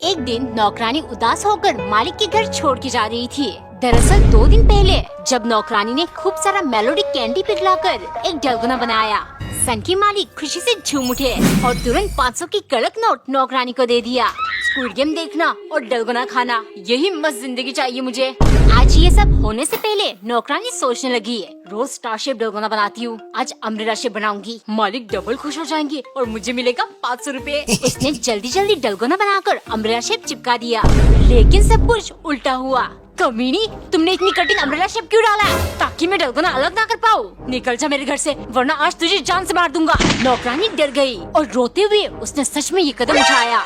एक दिन नौकरानी उदास होकर मालिक के घर छोड़ के जा रही थी। दरअसल 2 दिन पहले जब नौकरानी ने खूब सारा मेलोडी कैंडी पिघलाकर एक डलगोना बनाया, सन की मालिक खुशी से झूम उठे और तुरंत 500 की कड़क नोट नौकरानी को दे दिया। स्क्विड गेम देखना और डलगोना खाना, यही मस्त जिंदगी चाहिए मुझे। आज ये सब होने से पहले नौकरानी सोचने लगी, रोज स्टार शेप डलगोना बनाती हूँ, आज अम्ब्रेला शेप बनाऊंगी, मालिक डबल खुश हो जाएंगे और मुझे मिलेगा 500 रुपए। उसने जल्दी जल्दी डलगोना बनाकर अम्ब्रेला शेप चिपका दिया, लेकिन सब कुछ उल्टा हुआ। कमीनी, तुमने इतनी कठिन अम्ब्रेला शेप क्यों डाला ताकि मैं डलगोना अलग ना कर पाऊँ? निकल जा मेरे घर से, वरना आज तुझे जान से मार दूंगा। नौकरानी डर गई और रोते हुए उसने सच में ये कदम उठाया।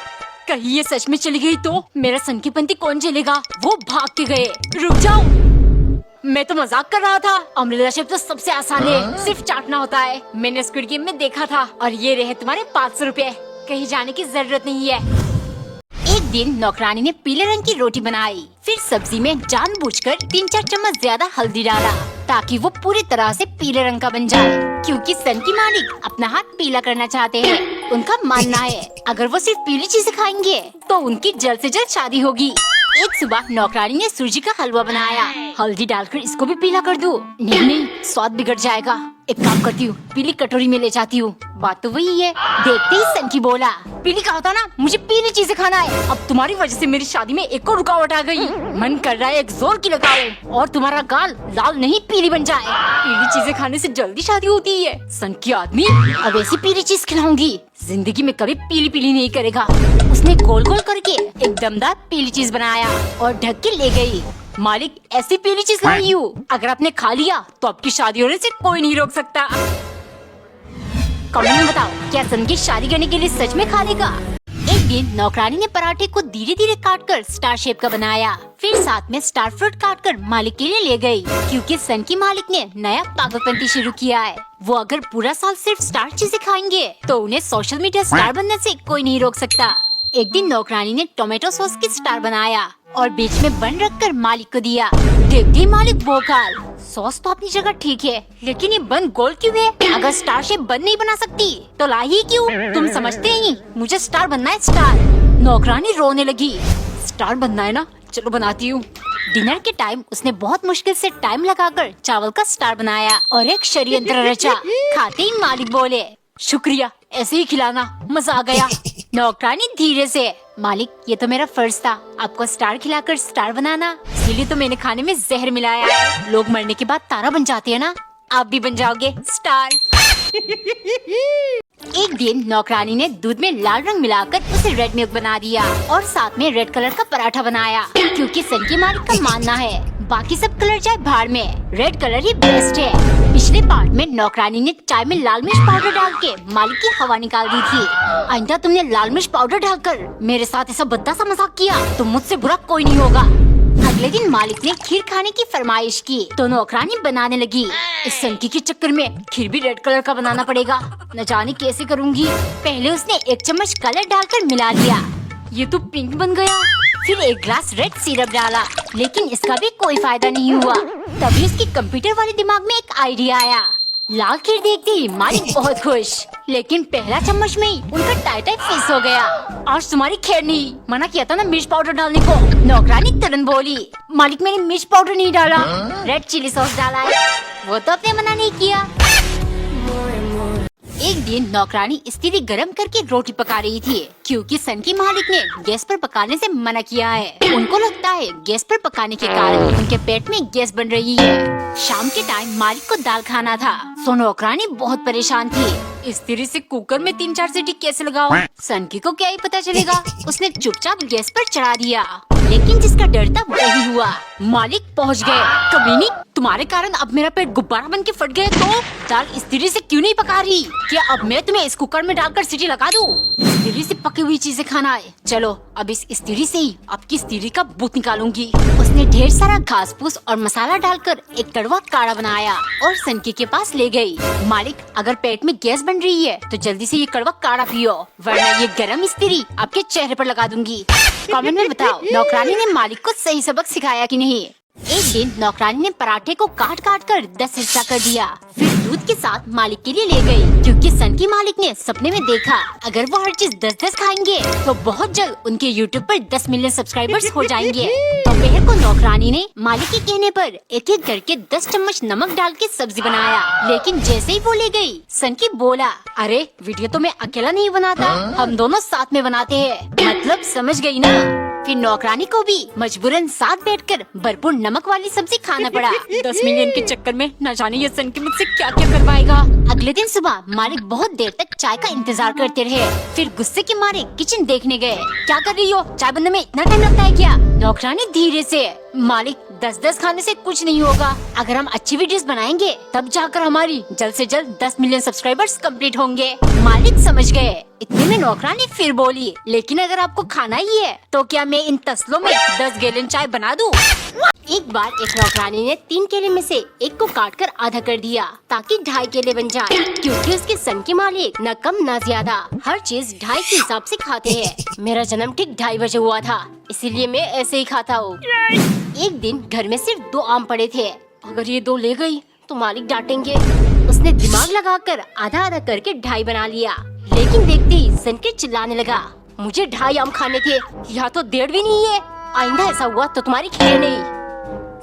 कहीं ये सच में चली गई तो मेरा सन की पंक्ति कौन झेलेगा? वो भाग के गए। रुक जाओ, मैं तो मजाक कर रहा था। अम्ब्रेला शेप तो सबसे आसान है, सिर्फ चाटना होता है। मैंने स्क्विड गेम में देखा था और ये रहे तुम्हारे 500 रुपए। कहीं जाने की जरूरत नहीं है। एक दिन नौकरानी ने पीले रंग की रोटी बनाई, फिर सब्जी में जानबूझकर 3-4 चम्मच ज्यादा हल्दी डाला ताकि वो पूरी तरह से पीले रंग का बन जाए, क्योंकि सन की मालिक अपना हाथ पीला करना चाहते हैं। उनका मानना है अगर वो सिर्फ पीली चीजें खाएंगे तो उनकी जल्द से जल्द शादी होगी। एक सुबह नौकरानी ने सूजी का हलवा बनाया। हल्दी डालकर इसको भी पीला कर दूं? नहीं, स्वाद बिगड़ जाएगा। एक काम करती हूँ, पीली कटोरी में ले जाती हूँ। बात तो वही है। देखते ही सन की बोला, पीली कहा था ना, मुझे पीली चीजें खाना है। अब तुम्हारी वजह से मेरी शादी में एक और रुकावट आ गई। मन कर रहा है एक जोर की लगाओ और तुम्हारा गाल लाल नहीं पीली बन जाए। पीली चीजें खाने से जल्दी शादी होती है। सन की आदमी, अब ऐसी पीली चीज खिलाऊंगी, जिंदगी में कभी पीली पीली नहीं करेगा। उसने गोल गोल करके एक दमदार पीली चीज बनाया और ढक के ले गई। मालिक, ऐसी पीली चीज लाई हूँ, अगर आपने खा लिया तो आपकी शादी होने से कोई नहीं रोक सकता। कमेंट में बताओ, क्या सन की शादी करने के लिए सच में खा लेगा? एक दिन नौकरानी ने पराठे को धीरे धीरे काटकर स्टार शेप का बनाया, फिर साथ में स्टार फ्रूट काटकर मालिक के लिए ले गई, क्योंकि सन की मालिक ने नया पागलपंती शुरू किया है। वो अगर पूरा साल सिर्फ स्टार चीजें खाएंगे तो उन्हें सोशल मीडिया स्टार बनने से कोई नहीं रोक सकता। एक दिन नौकरानी ने टोमेटो सॉस की स्टार बनाया और बीच में बन रखकर मालिक को दिया। देखते ही मालिक भौंकाल, सॉस तो अपनी जगह ठीक है, लेकिन ये बन गोल क्यों है? अगर स्टार शेप बन नहीं बना सकती तो लाई ही क्यों? तुम समझते ही मुझे स्टार बनना है, स्टार। नौकरानी रोने लगी। स्टार बनना है ना, चलो बनाती हूँ। डिनर के टाइम उसने बहुत मुश्किल से टाइम लगाकर चावल का स्टार बनाया और एक षड्यंत्र रचा। खाते ही मालिक बोले, शुक्रिया, ऐसे ही खिलाना, मजा आ गया। नौकरानी धीरे से, मालिक, ये तो मेरा फर्ज था आपको स्टार खिलाकर स्टार बनाना, इसीलिए तो मैंने खाने में जहर मिलाया है। लोग मरने के बाद तारा बन जाते हैं ना, आप भी बन जाओगे स्टार। एक दिन नौकरानी ने दूध में लाल रंग मिलाकर उसे रेड मिल्क बना दिया और साथ में रेड कलर का पराठा बनाया, क्योंकि सन की मालिक का मानना है बाकी सब कलर चाहे भाड़ में, रेड कलर ही बेस्ट है। पिछले पार्ट में नौकरानी ने चाय में लाल मिर्च पाउडर डाल के मालिक की हवा निकाल दी थी। आइंदा तुमने लाल मिर्च पाउडर डालकर मेरे साथ ऐसा भद्दा सा मजाक किया तो मुझसे बुरा कोई नहीं होगा। अगले दिन मालिक ने खीर खाने की फरमाइश की तो नौकरानी बनाने लगी। इस सनकी के चक्कर में खीर भी रेड कलर का बनाना पड़ेगा, न जाने कैसे करूँगी। पहले उसने 1 चम्मच कलर डालकर मिला लिया, ये तो पिंक बन गया। फिर 1 ग्लास रेड सिरप डाला, लेकिन इसका भी कोई फायदा नहीं हुआ। तभी उसकी कंप्यूटर वाले दिमाग में एक आइडिया आया। लाल खीर देखते ही मालिक बहुत खुश, लेकिन पहला चम्मच में ही उनका टाइट फिक्स हो गया। आज तुम्हारी खैर नहीं, मना किया था ना मिर्च पाउडर डालने को। नौकरानी तुरंत बोली, मालिक, मैंने मिर्च पाउडर नहीं डाला, रेड चिली सॉस डाला है। वो तो आपने मना नहीं किया। एक दिन नौकरानी स्थिति गरम करके रोटी पका रही थी, क्योंकि सन की मालिक ने गैस पर पकाने से मना किया है। उनको लगता है गैस पर पकाने के कारण उनके पेट में गैस बन रही है। शाम के टाइम मालिक को दाल खाना था, सो नौकरानी बहुत परेशान थी। स्त्री से कुकर में 3-4 सीटी कैसे लगाओ? सन की को क्या ही पता चलेगा। उसने चुपचाप गैस पर चढ़ा दिया, लेकिन जिसका डर था वही हुआ। मालिक पहुंच गए। कमीनी, तुम्हारे कारण अब मेरा पेट गुब्बारा बन के फट गया। तो दाल स्त्री से क्यों नहीं पका रही? क्या अब मैं तुम्हें इस कुकर में डालकर सीटी लगा दूं? स्त्री से पकी हुई चीजें खाना है। चलो अब इस स्त्री से ही आपकी स्त्री का भूत निकालूंगी। उसने ढेर सारा घास फूस और मसाला डालकर एक कड़वा काढ़ा बनाया और सनकी के पास ले गई। मालिक, अगर पेट में गैस बन रही है तो जल्दी से ये कड़वा काढ़ा पियो, वरना ये गरम स्त्री आपके चेहरे पर लगा दूंगी। कमेंट में बताओ, नौकरानी ने मालिक को सही सबक सिखाया कि नहीं? एक दिन नौकरानी ने पराठे को काट काट कर 10 हिस्सा कर दिया। फिर दूध के साथ मालिक के लिए ले गई, क्योंकि सन की मालिक ने सपने में देखा अगर वो हर चीज 10-10 खाएंगे तो बहुत जल्द उनके यूट्यूब पर 10 मिलियन सब्सक्राइबर्स हो जाएंगे। दोपहर को नौकरानी ने मालिक के कहने पर एक एक करके 10 चम्मच नमक डाल के सब्जी बनाया। लेकिन जैसे ही वो ले गई, सन की बोला, अरे वीडियो तो मैं अकेला नहीं बनाता, हम दोनों साथ में बनाते हैं। मतलब समझ गई ना। फिर नौकरानी को भी मजबूरन साथ बैठकर भरपूर नमक वाली सब्जी खाना पड़ा। 10 मिलियन के चक्कर में न जाने ये सन की मुझसे क्या क्या करवाएगा। अगले दिन सुबह मालिक बहुत देर तक चाय का इंतजार करते रहे। फिर गुस्से के मारे किचन देखने गए। क्या कर रही हो, चाय बनने में इतना टाइम लगता है क्या? नौकरानी धीरे से, मालिक 10-10 खाने से कुछ नहीं होगा, अगर हम अच्छी वीडियोस बनाएंगे तब जाकर हमारी जल्द से जल्द 10 मिलियन सब्सक्राइबर्स कंप्लीट होंगे। मालिक समझ गए। इतने में नौकरानी फिर बोली, लेकिन अगर आपको खाना ही है तो क्या मैं इन तसलों में 10 गैलन चाय बना दूं? एक बार एक नौकरानी ने 3 केले में से एक को काट कर आधा कर दिया ताकि 2.5 केले बन जाए, क्योंकि उसके सन के मालिक न कम न ज्यादा हर चीज 2.5 के हिसाब से खाते हैं। मेरा जन्म ठीक 2:30 बजे हुआ था, इसीलिए मैं ऐसे ही खाता हूँ। एक दिन घर में सिर्फ 2 आम पड़े थे, अगर ये 2 ले गई तो मालिक डांटेंगे। उसने दिमाग लगाकर आधा आधा करके 2.5 बना लिया, लेकिन देखते ही सन के चिल्लाने लगा, मुझे 2.5 आम खाने थे, यहाँ तो 1.5 भी नहीं है, आइंदा ऐसा हुआ तो तुम्हारी खैर नहीं।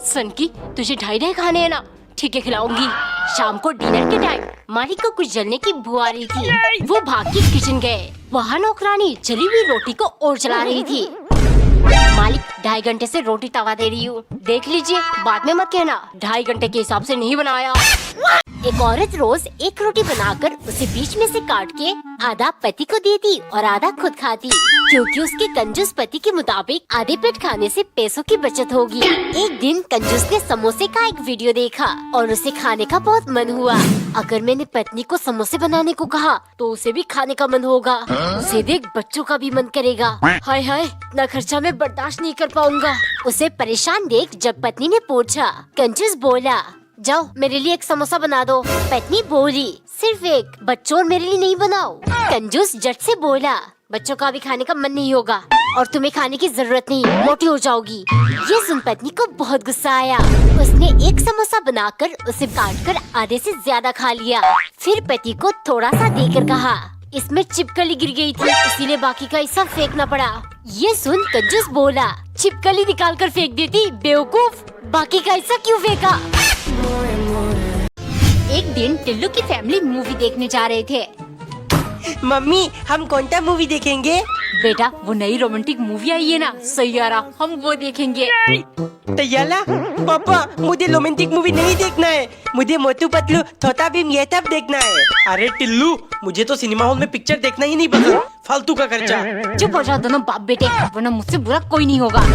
सन की, तुझे 2.5 खाने हैं ना, ठीक है खिलाऊंगी। शाम को डिनर के टाइम मालिक को कुछ जलने की बू आ रही थी। वो भाग के किचन गए। वहाँ नौकरानी जली हुई रोटी को और जला रही थी। मालिक, 2.5 घंटे से रोटी तवा दे रही हूँ, देख लीजिए, बाद में मत कहना 2.5 घंटे के हिसाब से नहीं बनाया। एक औरत रोज एक रोटी बनाकर उसे बीच में से काट के आधा पति को देती और आधा खुद खाती, क्योंकि उसके कंजूस पति के मुताबिक आधे पेट खाने से पैसों की बचत होगी। एक दिन कंजूस ने समोसे का एक वीडियो देखा और उसे खाने का बहुत मन हुआ। अगर मैंने पत्नी को समोसे बनाने को कहा तो उसे भी खाने का मन होगा, उसे देख बच्चों का भी मन करेगा। हाय हाय, इतना खर्चा मैं बर्दाश्त नहीं कर पाऊंगा। उसे परेशान देख जब पत्नी ने पूछा, कंजूस बोला, जाओ मेरे लिए एक समोसा बना दो। पत्नी बोली, सिर्फ एक, बच्चों और मेरे लिए नहीं बनाओ। कंजूस झट से बोला, बच्चों का भी खाने का मन नहीं होगा और तुम्हें खाने की जरूरत नहीं, मोटी हो जाओगी। ये सुन पत्नी को बहुत गुस्सा आया। उसने एक समोसा बनाकर उसे काटकर आधे से ज्यादा खा लिया। फिर पति को थोड़ा सा देकर कहा, इसमें छिपकली गिर गई थी, इसीलिए बाकी का हिस्सा फेंकना पड़ा। ये सुन कंजूस बोला, छिपकली निकाल कर फेंक देती बेवकूफ, बाकी का हिस्सा क्यों फेंका? एक दिन टिल्लू की फैमिली मूवी देखने जा रहे थे। मम्मी, हम कौन सा मूवी देखेंगे? बेटा, वो नई रोमांटिक मूवी आई है ना, सैयारा, हम वो देखेंगे। तैयाला? पापा, मुझे रोमांटिक मूवी नहीं देखना है, मुझे मोटू पतलू, छोटा भीम ये सब देखना है। अरे टिल्लू, मुझे तो सिनेमा हॉल में पिक्चर देखना ही नहीं पसंद, फालतू का खर्चा। चुप हो जाओ दोनों बाप बेटे, वरना मुझसे बुरा कोई नहीं होगा।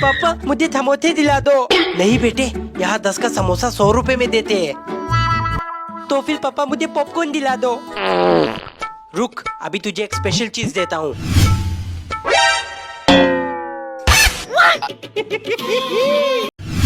पापा, मुझे समोसे दिला दो। नहीं बेटे, यहाँ 10 का समोसा 100 रुपए में देते हैं। तो फिर पापा मुझे पॉपकॉर्न दिला दो। रुक, अभी तुझे एक स्पेशल चीज देता हूँ।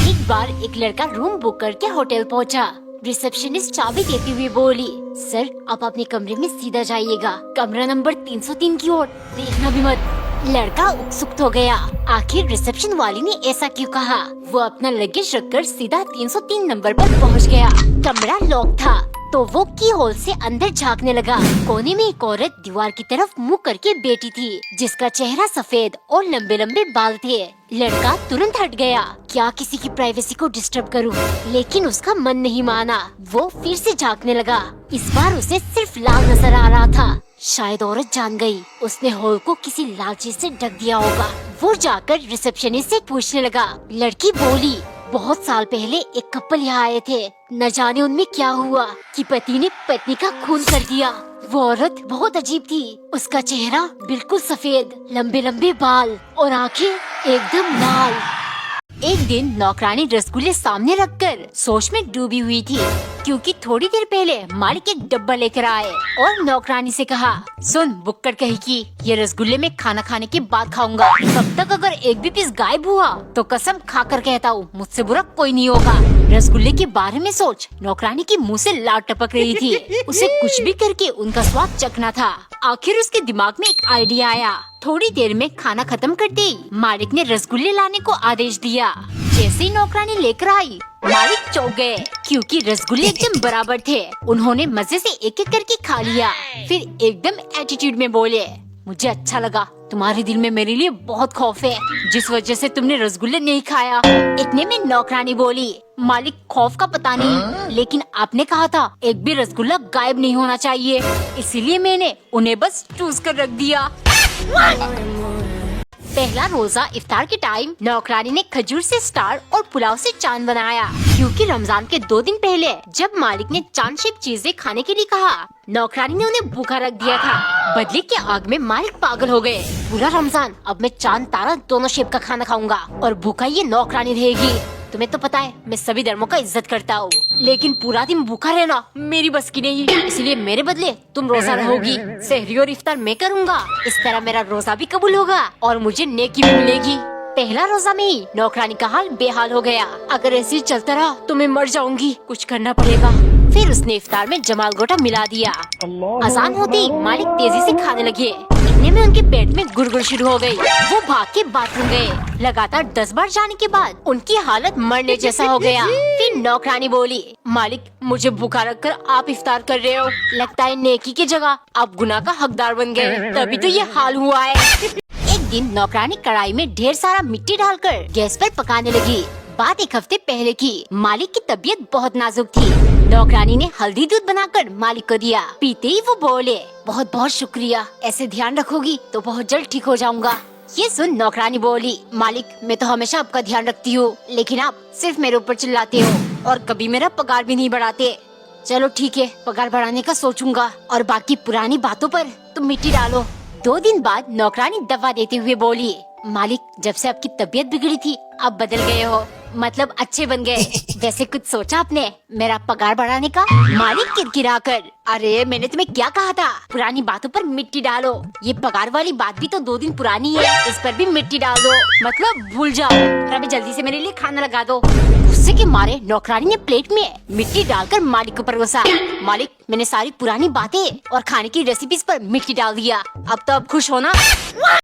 एक बार एक लड़का रूम बुक करके होटल पहुँचा। रिसेप्शनिस्ट चाबी देती हुई बोली, सर आप अपने कमरे में सीधा जाइएगा, कमरा नंबर 303 की ओर, देखना भी मत। लड़का उत्सुक हो गया, आखिर रिसेप्शन वाली ने ऐसा क्यों कहा। वो अपना लगेज रखकर सीधा 303 नंबर पर पहुंच गया। कमरा लॉक था तो वो की होल से अंदर झांकने लगा। कोने में एक औरत दीवार की तरफ मुंह करके बैठी थी, जिसका चेहरा सफेद और लंबे लंबे बाल थे। लड़का तुरंत हट गया, क्या किसी की प्राइवेसी को डिस्टर्ब करूं? लेकिन उसका मन नहीं माना, वो फिर से झांकने लगा। इस बार उसे सिर्फ लाल नजर आ रहा था। शायद औरत जान गई, उसने हॉल को किसी लाल चीज से ढक दिया होगा। वो जाकर रिसेप्शनिस्ट से पूछने लगा। लड़की बोली, बहुत साल पहले एक कपल यहाँ आए थे, न जाने उनमें क्या हुआ कि पति ने पत्नी का खून कर दिया। वो औरत बहुत अजीब थी, उसका चेहरा बिल्कुल सफेद, लंबे लंबे बाल और आंखें एकदम लाल। एक दिन नौकरानी रसगुल्ले सामने रखकर सोच में डूबी हुई थी, क्योंकि थोड़ी देर पहले मालिक एक डब्बा लेकर आए और नौकरानी से कहा, सुन बुक्कड़ कही की ये रसगुल्ले में खाना खाने के बाद खाऊंगा। तब तक अगर एक भी पीस गायब हुआ तो कसम खाकर कहता हूँ मुझसे बुरा कोई नहीं होगा। रसगुल्ले के बारे में सोच नौकरानी की मुंह से लार टपक रही थी। उसे कुछ भी करके उनका स्वाद चखना था। आखिर उसके दिमाग में एक आइडिया आया। थोड़ी देर में खाना खत्म करते ही मालिक ने रसगुल्ले लाने को आदेश दिया। जैसे ही नौकरानी लेकर आई मालिक चौंक गए, क्योंकि रसगुल्ले एकदम बराबर थे। उन्होंने मजे से एक एक करके खा लिया। फिर एकदम एटीट्यूड में बोले, मुझे अच्छा लगा, तुम्हारे दिल में मेरे लिए बहुत खौफ है, जिस वजह से तुमने रसगुल्ले नहीं खाया। इतने में नौकरानी बोली, मालिक खौफ का पता नहीं, लेकिन आपने कहा था एक भी रसगुल्ला गायब नहीं होना चाहिए, इसीलिए मैंने उन्हें बस चूस कर रख दिया। पहला रोजा इफ्तार के टाइम नौकरानी ने खजूर से स्टार और पुलाव से चांद बनाया, क्योंकि रमजान के 2 दिन पहले जब मालिक ने चांद शेप चीजें खाने के लिए कहा, नौकरानी ने उन्हें भूखा रख दिया था। बदले के आग में मालिक पागल हो गए। पूरा रमजान अब मैं चांद तारा दोनों शेप का खाना खाऊंगा और भूखा ये नौकरानी रहेगी। तुम्हें तो पता है मैं सभी धर्मों का इज्जत करता हूँ, लेकिन पूरा दिन भूखा रहना मेरी बस की नहीं, इसलिए मेरे बदले तुम रोजा रहोगी। सहरी और इफ्तार मैं करूँगा, इस तरह मेरा रोजा भी कबूल होगा और मुझे नेकी भी मिलेगी। पहला रोजा में ही नौकरानी का हाल बेहाल हो गया। अगर ऐसे ही चलता रहा तो मैं मर जाऊंगी, कुछ करना पड़ेगा। फिर उसने इफ्तार में जमाल गोटा मिला दिया। अजान होते ही मालिक तेजी से खाने लगे। इतने में उनके पेट में गुड़गुड़ शुरू हो गई। वो भाग के बाथरूम गए। लगातार 10 बार जाने के बाद उनकी हालत मरने जैसा हो गया। फिर नौकरानी बोली, मालिक मुझे भूखा रखकर आप इफ्तार कर रहे हो, लगता है नेकी की जगह आप गुनाह का हकदार बन गए, तभी तो ये हाल हुआ है। एक दिन नौकरानी कढ़ाई में ढेर सारा मिट्टी डालकर गैस पर पकाने लगी। बात 1 हफ्ते पहले की। मालिक की तबीयत बहुत नाजुक थी। नौकरानी ने हल्दी दूध बनाकर मालिक को दिया। पीते ही वो बोले, बहुत बहुत शुक्रिया, ऐसे ध्यान रखोगी तो बहुत जल्द ठीक हो जाऊंगा। ये सुन नौकरानी बोली, मालिक मैं तो हमेशा आपका ध्यान रखती हूँ, लेकिन आप सिर्फ मेरे ऊपर चिल्लाते हो और कभी मेरा पगार भी नहीं बढ़ाते। चलो ठीक है, पगार बढ़ाने का सोचूंगा और बाकी पुरानी बातों पर तुम मिट्टी डालो। 2 दिन बाद नौकरानी दवा देते हुए बोली, मालिक जब से आपकी तबीयत बिगड़ी थी आप बदल गए हो, मतलब अच्छे बन गए। वैसे कुछ सोचा आपने मेरा पगार बढ़ाने का? मालिक किरकिरा कर, अरे मैंने तुम्हें क्या कहा था, पुरानी बातों पर मिट्टी डालो। ये पगार वाली बात भी तो 2 दिन पुरानी है, इस पर भी मिट्टी डाल दो, मतलब भूल जाओ और अभी जल्दी से मेरे लिए खाना लगा दो। गुस्से के मारे नौकरानी ने प्लेट में मिट्टी डालकर मालिक को परोसा। मालिक मैंने सारी पुरानी बातें और खाने की रेसिपीज पर मिट्टी डाल दिया, अब तो आप खुश हो ना?